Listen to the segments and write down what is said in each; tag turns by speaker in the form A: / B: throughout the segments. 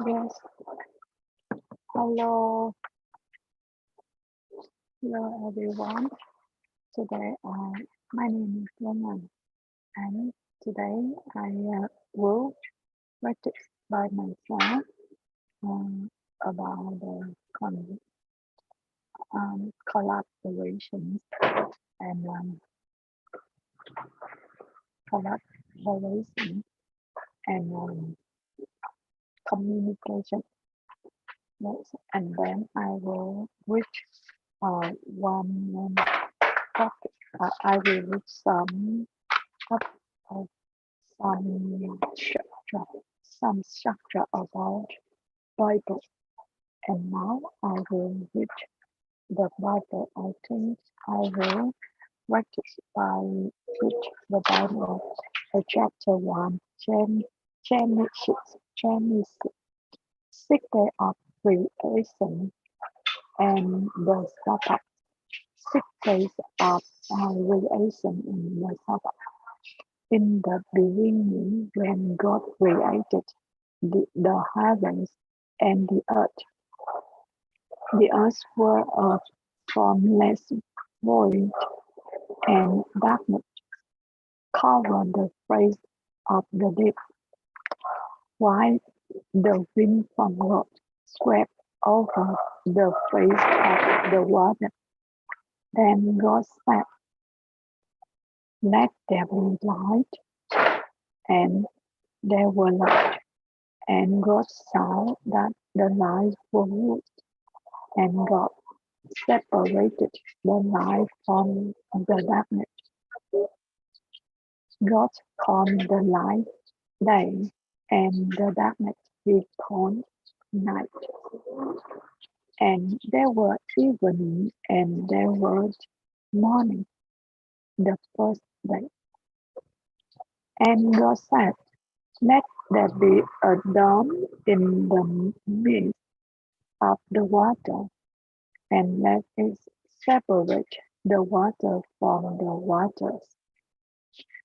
A: Yes. Hello, hello everyone. Today, my name is Roman, and today I will practice by myself about the collaborations and collaboration and communication. Yes, and then I will read one topic. I will read some topic of some structure about Bible. And now I will read the Bible. I think I will practice by read the Bible, chapter 1, Genesis, 6 day of creation and the Sabbath, 6 days of creation and the Sabbath. In the beginning, when God created the heavens and the earth were a formless void, and darkness covered the face of the deep, while the wind from God swept over the face of the water. Then God said, "Let there be light," and there were light. And God saw that the light was good, and God separated the light from the darkness. God called the light day, and the darkness He called night. And there were evening, and there was morning, the first day. And God said, "Let there be a dawn in the midst of the water, and let it separate the water from the waters."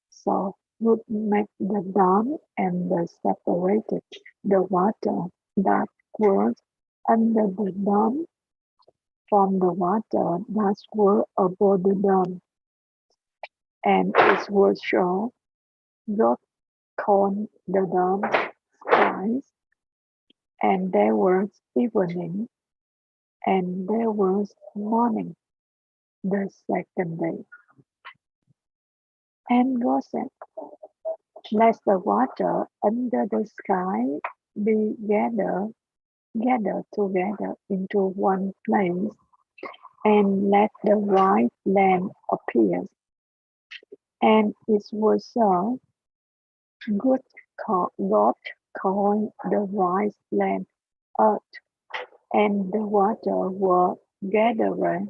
A: So would make the dawn and the separated the water that was under the dawn from the water that were above the dawn. And it was so. God called the dawn skies, and there was evening, and there was morning, the second day. And God said, "Let the water under the sky be gathered together into one place, and let the dry land appear." And it was so. God called the dry land earth, and the water were gathered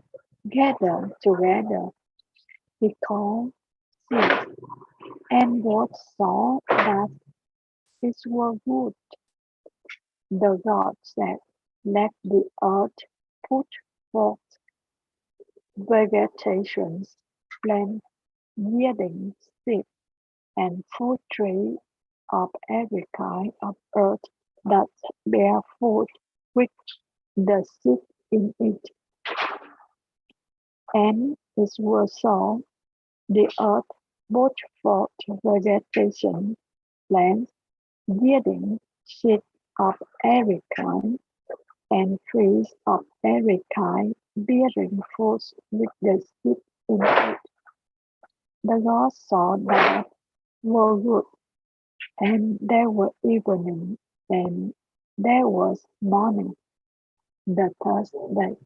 A: together. He called seas, and God saw that it was good. The God said, "Let the earth put forth vegetation, plant yielding seed, and fruit tree of every kind of earth that bear fruit with the seed in it." And it was so. The earth brought forth vegetation, plants yielding seed of every kind, and trees of every kind bearing fruit with the seed in it. The Lord saw that were good, and there were evening, and there was morning, the third day.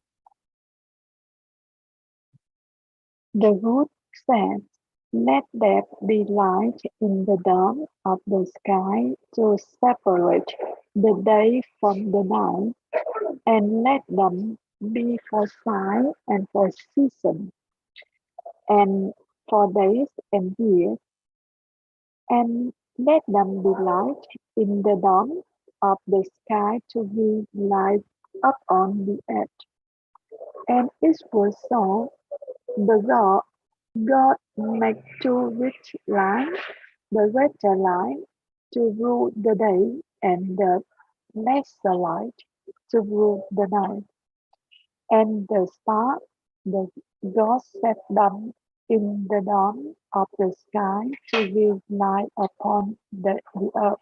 A: The Lord said, "Let there be light in the dawn of the sky to separate the day from the night, and let them be for sign and for season, and for days and years, and let them be light in the dawn of the sky to give light upon the earth." And it was so. The God made two rich lines, the greater line to rule the day, and the lets the light to rule the night, and the stars, the God set them in the dawn of the sky to give light upon the earth.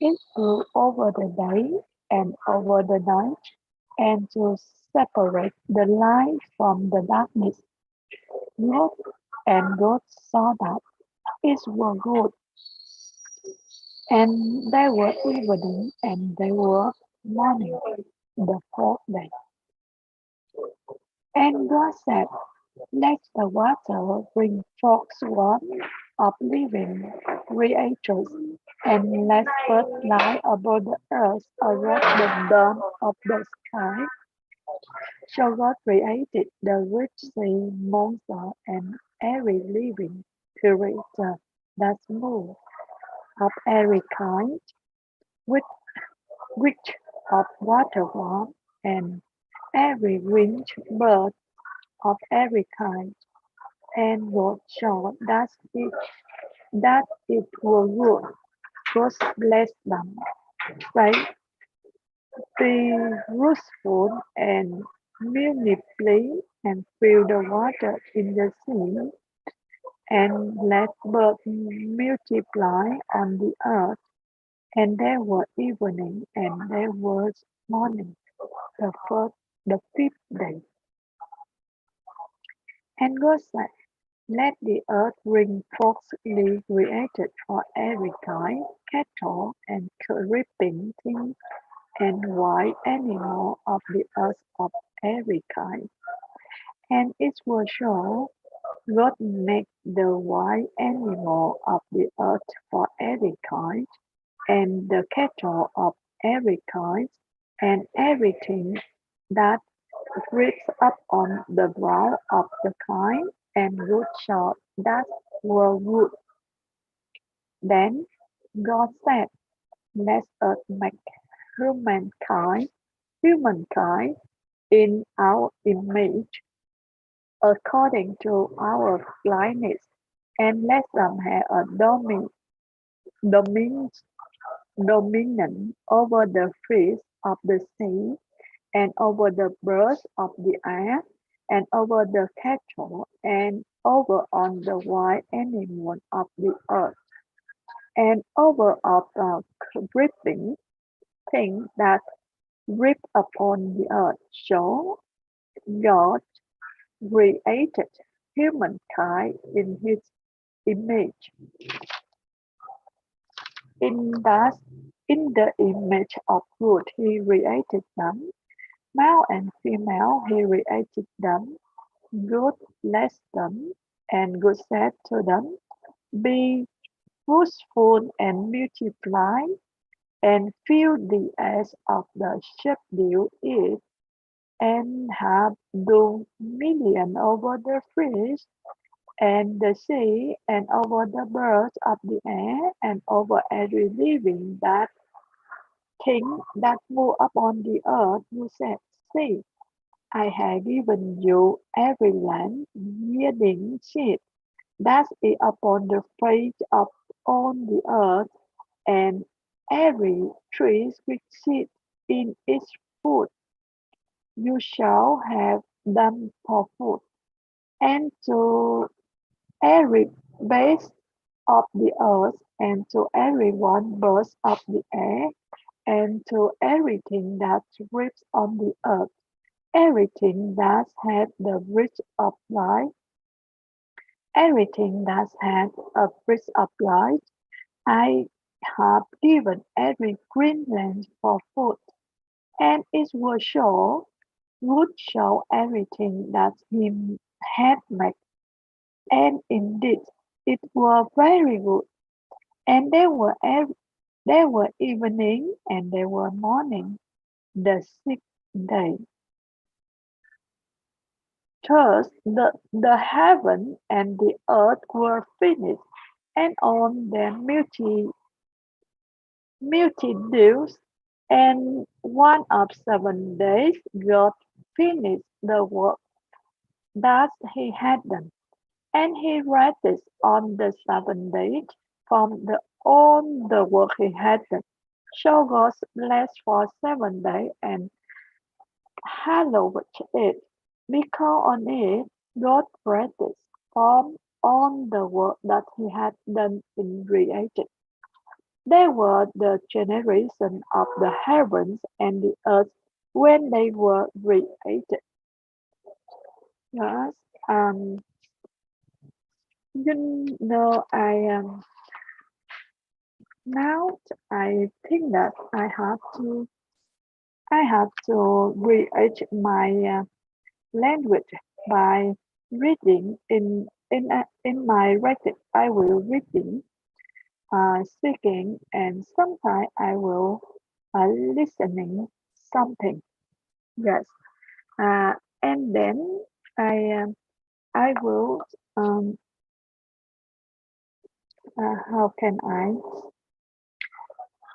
A: It ruled over the day and over the night, and to separate the light from the darkness. God and God saw that it was good, and they were evening and they were morning, the fourth day. And God said, let the water bring forth swarms of living creatures, and let birds fly above the earth around the dome of the sky. So God created the rich sea monster and every living creature that moves of every kind, with which of waterworm and every winged bird of every kind. And God saw that it was good. God blessed them, saying, be fruitful and multiply and fill the water in the sea, and let birds multiply on the earth. And there was evening and there was morning, the fifth day. And God said, let the earth bring forth living created for every kind, cattle and creeping things, and wild animal of the earth of every kind. And it was so. God made the wild animal of the earth for every kind, and the cattle of every kind, and everything that creeps up on the ground of the kind, and good saw that were good. Then God said, let us make humankind, humankind in our image, according to our likeness, and let them have a domin, dominion over the fish of the sea, and over the birds of the air, and over the cattle, and over all the wild animals of the earth, and over all the creeping things that creep upon the earth. So God created humankind in his image. In that, in the image of God, he created them. Male and female, he created them. God blessed them, and God said to them, be fruitful and multiply, and fill the earth of the subdue it, and have dominion over the fish and the sea, and over the birds of the air, and over every living that thing that move upon the earth. You said, see, I have given you every land yielding seed that is upon the face of all the earth, and every tree which seed in its fruit. You shall have them for food, and to every beast of the earth, and to every one bird of the air, and to everything that creeps on the earth, everything that hath the breath of life, everything that hath a breath of life, I have given every green land for food. And it was so, would show everything that he had made, and indeed it was very good. And there were evening and there were morning, the sixth day. Thus the heaven and the earth were finished, and on their multitudes, and one of 7 days God finished the work that he had done, and he rested on the 7th day from all the work he had done. show goes last for 7 days and hallowed it, because on it God practiced from all the work that he had done in creation. They were the generation of the heavens and the earth when they were created. Yes, um, now I think that I have to create my language by reading in my writing. I will reading, speaking, and sometimes I will listening something. Yes, uh, and then I um, I will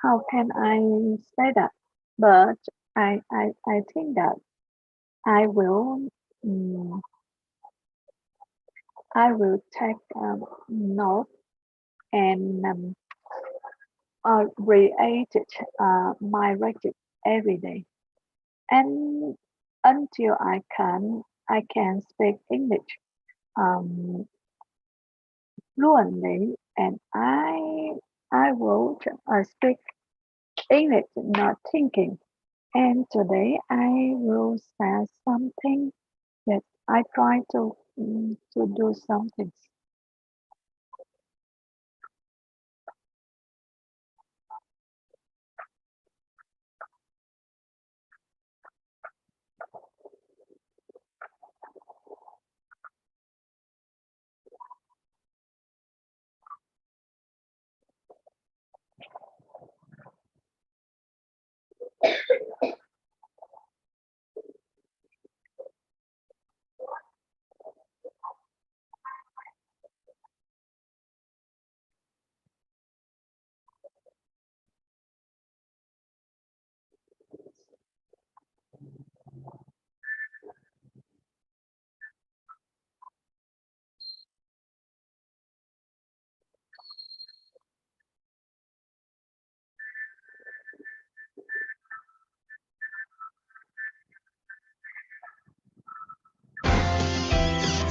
A: how can I say that? But I think that I will mm, I will take note and create my writing every day, and until I can speak English um, fluently, and I will speak English not thinking. And today I will say something that I try to do something.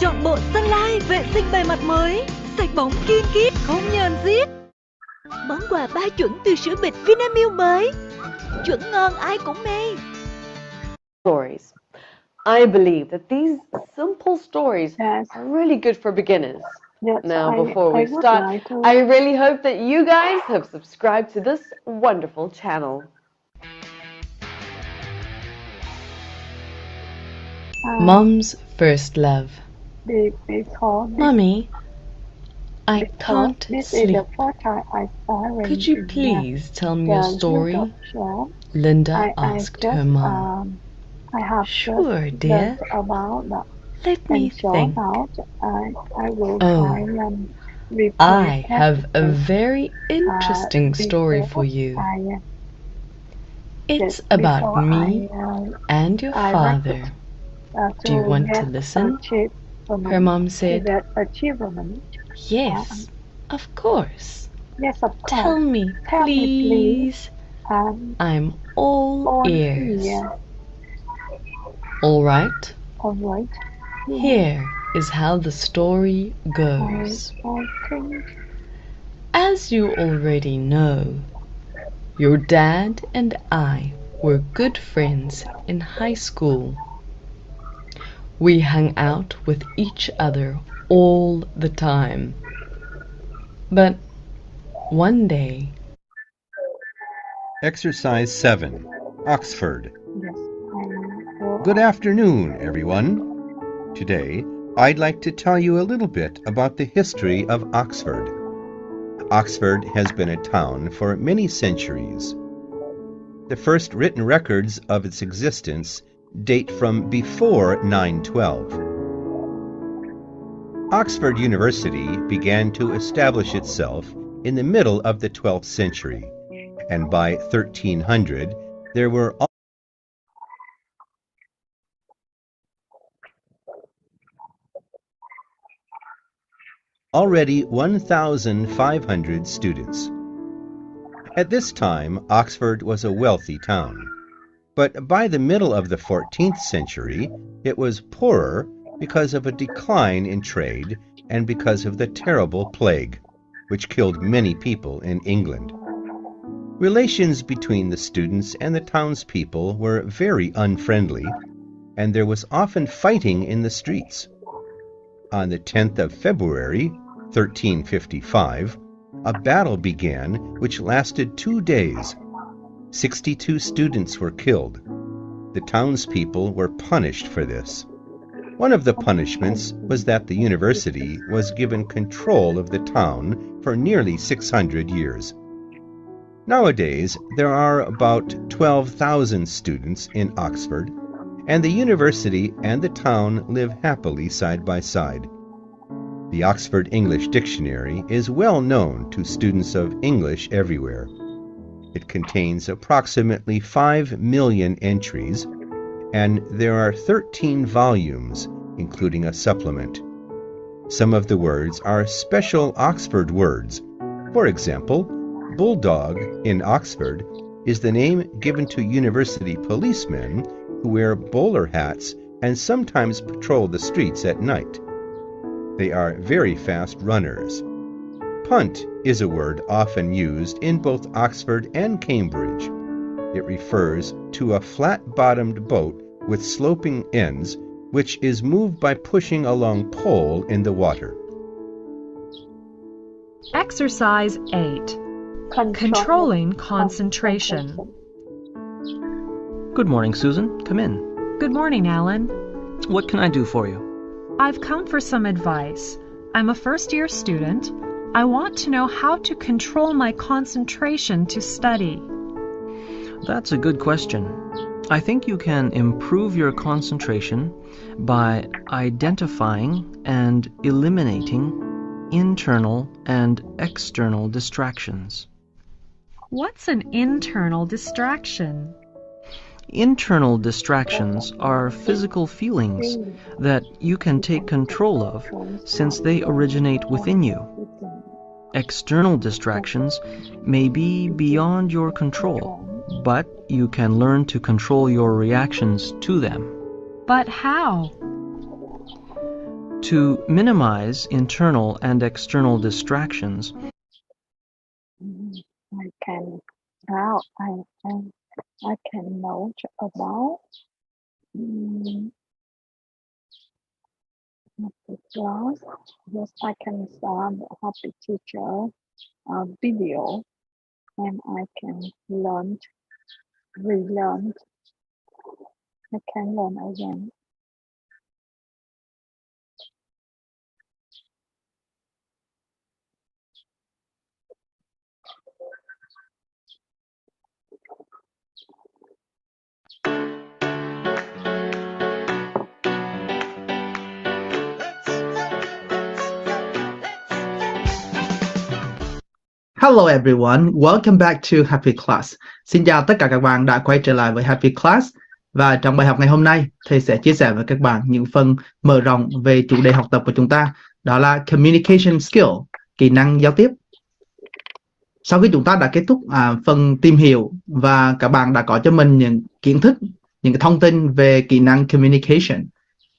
B: Chọn bộ Sunlight vệ sinh bề mặt mới, sạch bóng kiên kít, không nhờn ziết. Món quà 3 chuẩn từ sữa bịch Vinamilk mới, chuẩn ngon ai cũng mê.
C: Stories. I believe that these simple stories
A: Yes,
C: are really good for beginners.
A: yes.
C: Now,
A: I
C: before we
A: would
C: start,
A: like to.
C: I really hope that you guys have subscribed to this wonderful channel.
D: Mom's first love.
A: Because
D: Mummy, I
A: because
D: can't
A: this is
D: sleep.
A: the first time I started
D: Could you
A: in
D: please tell me a
A: the
D: story?
A: YouTube show.
D: Linda
A: I
D: asked
A: just
D: her mom.
A: I have
D: Sure,
A: just
D: dear.
A: learned about that.
D: Let me
A: And so
D: think.
A: now I will
D: Oh,
A: try repeat
D: I have a
A: it
D: very interesting story for
A: before
D: you.
A: I
D: It's about
A: before
D: me and your
A: I write it
D: father. Do you
A: to
D: want to
A: get
D: listen?
A: achievement.
D: Her mom
A: To
D: said,
A: get achievement.
D: Yes, of course.
A: Yes, of course.
D: Tell me,
A: Tell me, please.
D: please. I'm all
A: On
D: ears.
A: here.
D: All right.
A: All right.
D: Here is how the story goes. As you already know, your dad and I were good friends in high school. We hung out with each other all the time. But one day,
E: Exercise 7, Oxford.
A: Yes.
E: Good afternoon, everyone. Today, I'd like to tell you a little bit about the history of Oxford. Oxford has been a town for many centuries. The first written records of its existence date from before 912. Oxford University began to establish itself in the middle of the 12th century, and by 1300 there were already 1,500 students. At this time, Oxford was a wealthy town. But by the middle of the 14th century, it was poorer because of a decline in trade and because of the terrible plague, which killed many people in England. Relations between the students and the townspeople were very unfriendly, and there was often fighting in the streets. On the 10th of February, 1355, a battle began which lasted 2 days. 62 students were killed. The townspeople were punished for this. One of the punishments was that the university was given control of the town for nearly 600 years. Nowadays, there are about 12,000 students in Oxford, and the university and the town live happily side by side. The Oxford English Dictionary is well known to students of English everywhere. It contains approximately 5 million entries, and there are 13 volumes, including a supplement. Some of the words are special Oxford words. For example, bulldog in Oxford is the name given to university policemen who wear bowler hats and sometimes patrol the streets at night. They are very fast runners. Punt is a word often used in both Oxford and Cambridge. It refers to a flat-bottomed boat with sloping ends, which is moved by pushing a long pole in the water.
F: Exercise 8. Controlling concentration.
G: Good morning, Susan. Come in.
F: Good morning, Alan.
G: What can I do for you?
F: I've come for some advice. I'm a first-year student. I want to know how to control my concentration to study.
G: That's a good question. I think you can improve your concentration by identifying and eliminating internal and external distractions.
F: What's an internal distraction?
G: Internal distractions are physical feelings that you can take control of since they originate within you. External distractions may be beyond your control, but you can learn to control your reactions to them.
F: But how?
G: To minimize internal and external distractions,
A: I can note about the class. Yes, I can start the Happy Teacher video, and I can relearn. I can learn again.
H: Hello everyone, welcome back to Happy Class. Xin chào tất cả các bạn đã quay trở lại với Happy Class. Và trong bài học ngày hôm nay, thầy sẽ chia sẻ với các bạn những phần mở rộng về chủ đề học tập của chúng ta. Đó là Communication Skill, kỹ năng giao tiếp. Sau khi chúng ta đã kết thúc phần tìm hiểu và các bạn đã có cho mình những kiến thức, những cái thông tin về kỹ năng Communication,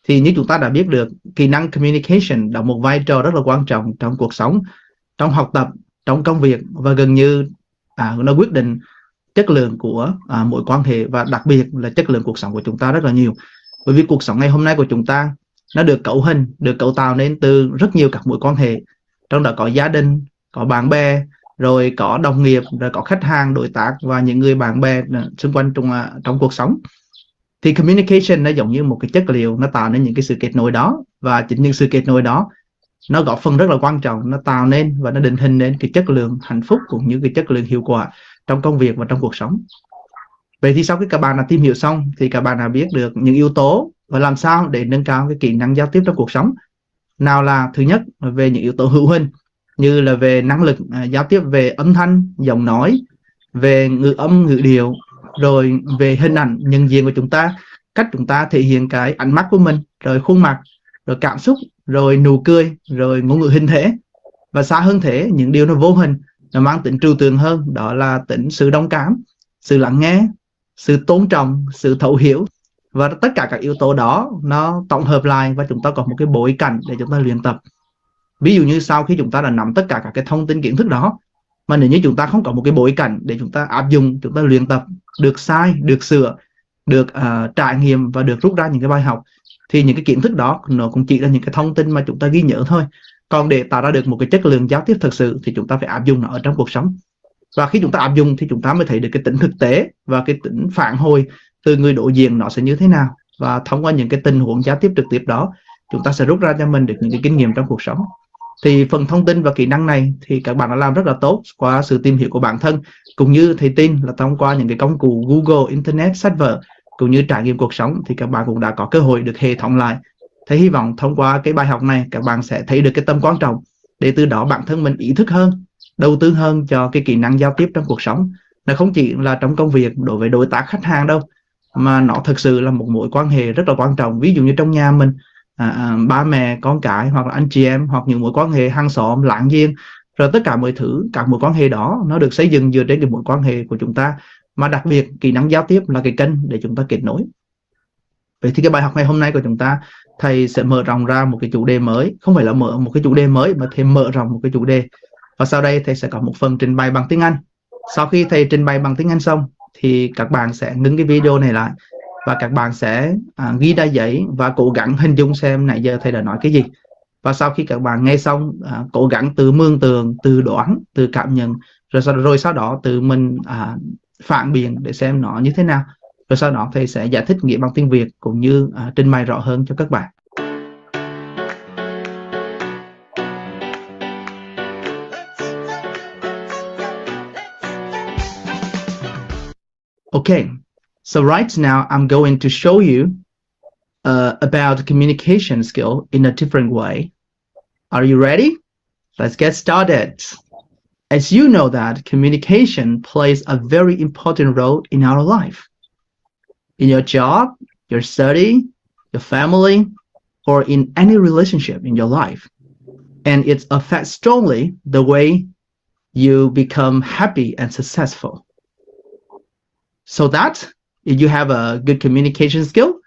H: thì như chúng ta đã biết được, kỹ năng Communication đóng một vai trò rất là quan trọng trong cuộc sống, trong học tập, trong công việc, và gần như nó quyết định chất lượng của mối quan hệ, và đặc biệt là chất lượng cuộc sống của chúng ta rất là nhiều. Bởi vì cuộc sống ngày hôm nay của chúng ta nó được cấu tạo nên từ rất nhiều các mối quan hệ, trong đó có gia đình, có bạn bè, rồi có đồng nghiệp, rồi có khách hàng, đối tác và những người bạn bè xung quanh trong cuộc sống. Thì communication nó giống như một cái chất liệu, nó tạo nên những cái sự kết nối đó, và chính những sự kết nối đó nó góp phần rất là quan trọng, nó tạo nên và nó định hình nên cái chất lượng hạnh phúc cũng như cái chất lượng hiệu quả trong công việc và trong cuộc sống. Vậy thì sau khi các bạn đã tìm hiểu xong thì các bạn đã biết được những yếu tố và làm sao để nâng cao cái kỹ năng giao tiếp trong cuộc sống. Nào là thứ nhất về những yếu tố hữu hình, như là về năng lực giao tiếp về âm thanh, giọng nói, về ngữ âm, ngữ điệu, rồi về hình ảnh nhận diện của chúng ta, cách chúng ta thể hiện cái ánh mắt của mình, rồi khuôn mặt, rồi cảm xúc, rồi nụ cười, rồi ngôn ngữ hình thể. Và xa hơn thế, những điều nó vô hình, nó mang tính trừu tượng hơn, đó là tính sự đồng cảm, sự lắng nghe, sự tôn trọng, sự thấu hiểu. Và tất cả các yếu tố đó nó tổng hợp lại và chúng ta có một cái bối cảnh để chúng ta luyện tập. Ví dụ như sau khi chúng ta đã nắm tất cả các cái thông tin kiến thức đó, mà nếu như chúng ta không có một cái bối cảnh để chúng ta áp dụng, chúng ta luyện tập, được sai, được sửa, được trải nghiệm và được rút ra những cái bài học, thì những cái kiến thức đó nó cũng chỉ là những cái thông tin mà chúng ta ghi nhớ thôi. Còn để tạo ra được một cái chất lượng giao tiếp thực sự thì chúng ta phải áp dụng nó ở trong cuộc sống. Và khi chúng ta áp dụng thì chúng ta mới thấy được cái tính thực tế và cái tính phản hồi từ người đối diện nó sẽ như thế nào. Và thông qua những cái tình huống giao tiếp trực tiếp đó, chúng ta sẽ rút ra cho mình được những cái kinh nghiệm trong cuộc sống. Thì phần thông tin và kỹ năng này thì các bạn đã làm rất là tốt qua sự tìm hiểu của bản thân, cũng như thầy tin là thông qua những cái công cụ Google, Internet, sách vở, cũng như trải nghiệm cuộc sống thì các bạn cũng đã có cơ hội được hệ thống lại. Thế hy vọng thông qua cái bài học này các bạn sẽ thấy được cái tầm quan trọng để từ đó bản thân mình ý thức hơn, đầu tư hơn cho cái kỹ năng giao tiếp trong cuộc sống. Nó không chỉ là trong công việc đối với đối tác khách hàng đâu, mà nó thực sự là một mối quan hệ rất là quan trọng. Ví dụ như trong nhà mình, ba mẹ, con cái, hoặc là anh chị em, hoặc những mối quan hệ hàng xóm, láng giềng, rồi tất cả mọi thứ, các mối quan hệ đó nó được xây dựng dựa trên cái mối quan hệ của chúng ta, mà đặc biệt kỹ năng giao tiếp là cái kênh để chúng ta kết nối. Vậy thì cái bài học ngày hôm nay của chúng ta, thầy sẽ mở rộng ra một cái chủ đề mới, không phải là mở một cái chủ đề mới mà thêm mở rộng một cái chủ đề. Và sau đây thầy sẽ có một phần trình bày bằng tiếng Anh. Sau khi thầy trình bày bằng tiếng Anh xong thì các bạn sẽ ngưng cái video này lại và các bạn sẽ ghi ra giấy và cố gắng hình dung xem nãy giờ thầy đã nói cái gì. Và sau khi các bạn nghe xong, cố gắng từ mường tượng, từ đoán, từ cảm nhận, rồi sau đó từ mình phản biện để xem nó như thế nào. Rồi sau đó thầy sẽ giải thích nghĩa bằng tiếng Việt cũng như trình bày rõ hơn cho các bạn. Okay, so right now I'm going to show you about communication skill in a different way. Are you ready? Let's get started. As you know that communication plays a very important role in our life. In your job, your study, your family, or in any relationship in your life. And it affects strongly the way you become happy and successful. So that if you have a good communication skill,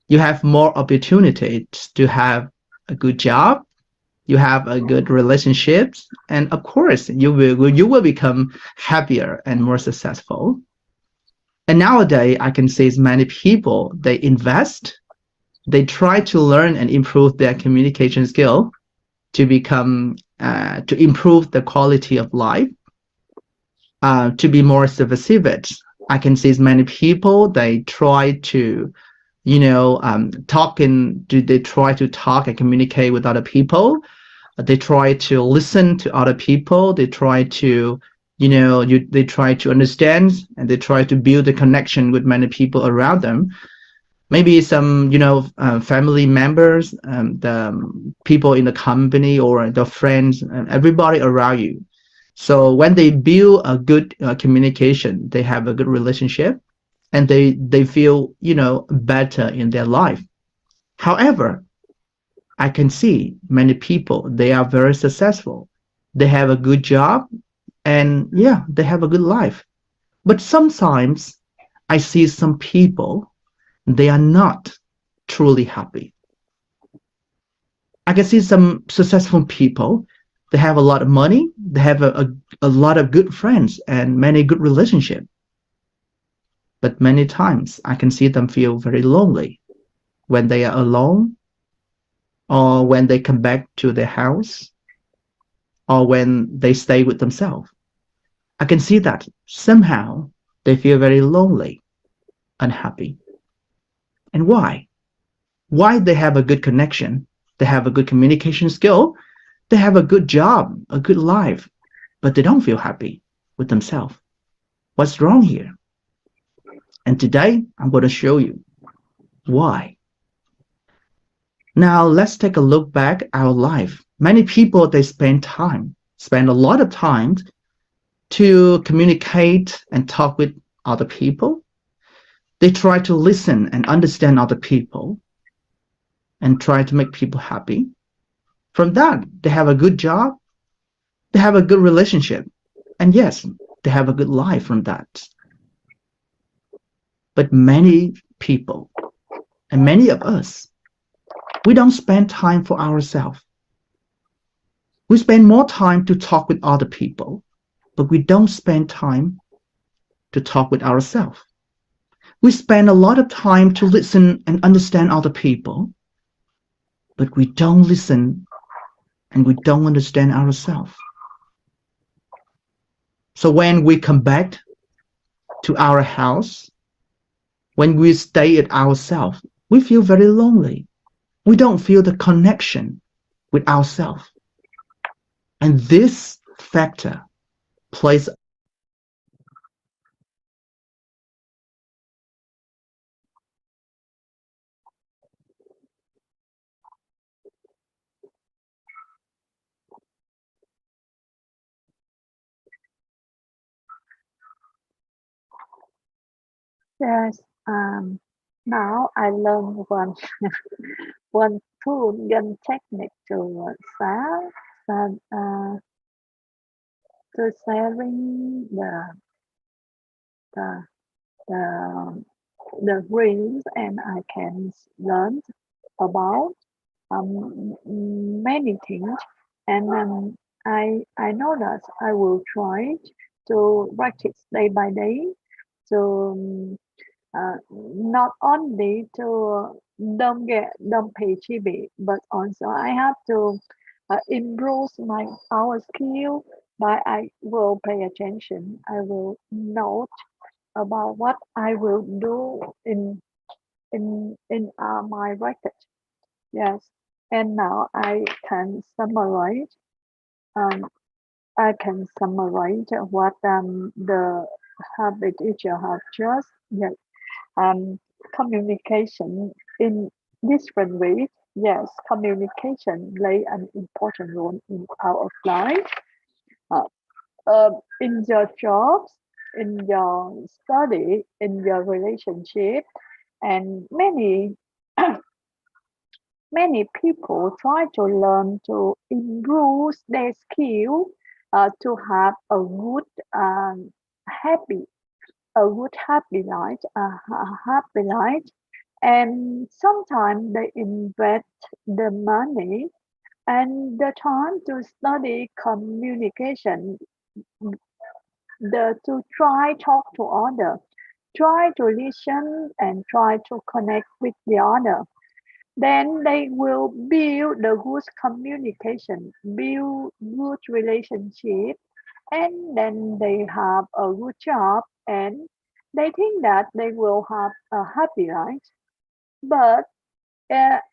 H: you have more opportunities to have a good job, you have a good relationships, and of course you will become happier and more successful. And nowadays I can see many people, they invest, they try to learn and improve their communication skill to become to improve the quality of life, to be more pervasive. I can see many people, they try to, they try to talk and communicate with other people. They try to listen to other people. They try to, they try to understand, and they try to build a connection with many people around them. Maybe some, family members, the people in the company or the friends, and everybody around you. So when they build a good communication, they have a good relationship, and they feel, better in their life. However, I can see many people, they are very successful. They have a good job, and yeah, they have a good life. But sometimes I see some people, they are not truly happy. I can see some successful people, they have a lot of money, they have a lot of good friends and many good relationships. But many times I can see them feel very lonely when they are alone, or when they come back to their house, or when they stay with themselves. I can see that somehow they feel very lonely, unhappy. And why? Why they have a good connection, they have a good communication skill, they have a good job, a good life, but they don't feel happy with themselves. What's wrong here? And today I'm going to show you why. Now let's take a look back at our life. Many people, they spend a lot of time to communicate and talk with other people. They try to listen and understand other people and try to make people happy. From that, they have a good job, they have a good relationship, And yes, they have a good life from that. But many people, and many of us, we don't spend time for ourselves. We spend more time to talk with other people, but we don't spend time to talk with ourselves. We spend a lot of time to listen and understand other people, but we don't listen and we don't understand ourselves. So when we come back to our house, when we stay at ourselves, we feel very lonely. We don't feel the connection with ourselves. And this factor plays
A: Yes. Now I learn one one tool, one technique to start to sharing the the the dreams, and I can learn about many things, and I know that I will try to practice day by day to not only to don't pay chibi, but also I have to improve our skill. But I will pay attention. I will note about what I will do in my record. Yes, and now can summarize. Um, I can summarize what the habit teacher have just yes. Um, communication in different ways. Yes, communication play an important role in our life. Uh, in your jobs, in your study, in your relationship, and many people try to learn to improve their skill to have happy a good happy life, a happy life, and sometimes they invest the money and the time to study communication, the to try talk to other, try to listen and try to connect with the other. Then they will build the good communication, build good relationship, and then they have a good job, and they think that they will have a happy life. But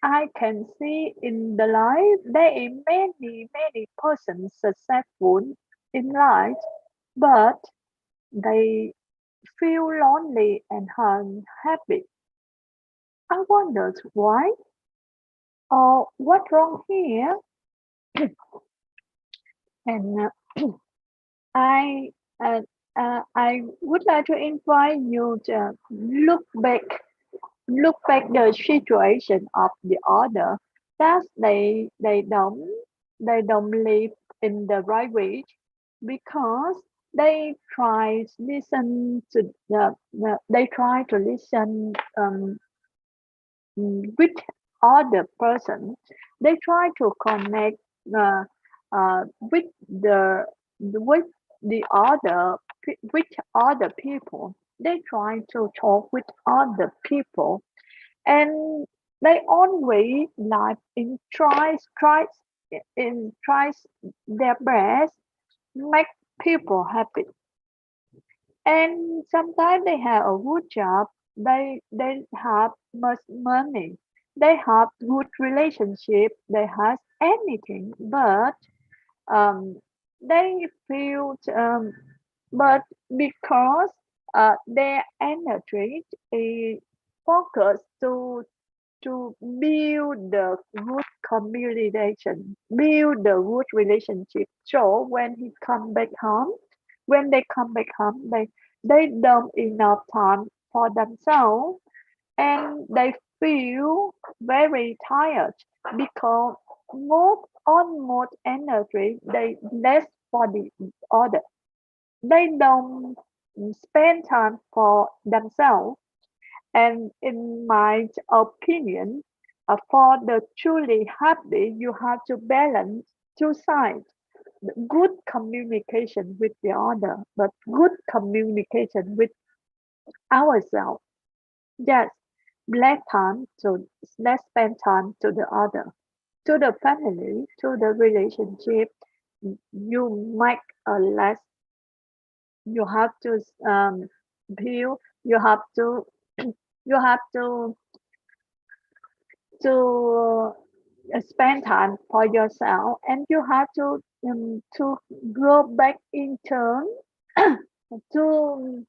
A: I can see in the life there are many persons successful in life, but they feel lonely and unhappy. I wondered why or what wrong here, and I uh, I would like to invite you to look back the situation of the other, that they don't live in the right way because they try listen to they try to listen with other person. They try to connect uh, with with the with other people. They try to talk with other people, and they always like tries their best make people happy, and sometimes they have a good job, they have much money, they have good relationship, they have anything, but um they feel but because their energy is focused to build the good communication, build the good relationship. So when they come back home, they don't enough time for themselves, and they feel very tired because almost energy they less for the other. they don't spend time for themselves. And in my opinion, for the truly happy, you have to balance two sides. Good communication with the other, but good communication with ourselves. Yes, let's spend time to the other, to the family, to the relationship. You make a less. You have to build. You have to. You have to spend time for yourself, and you have to grow back in turn to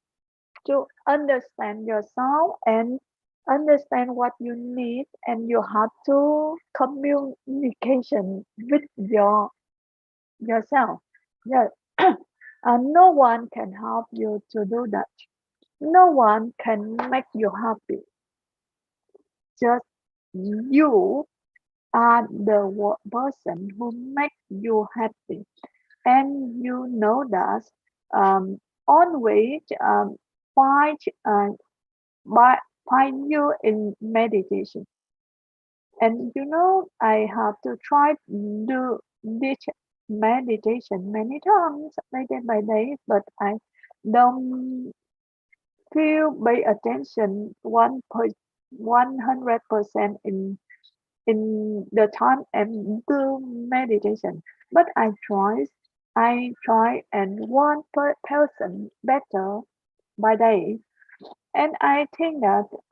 A: to understand yourself and understand what you need, and you have to communication with yourself. Yes. No one can help you to do that. No one can make you happy. Just you are the person who makes you happy, and you know that always find by find you in meditation. And I have to try do this meditation many times, by day, but I don't feel pay attention 100% in the time and do meditation. But I try and one person better by day. And I think that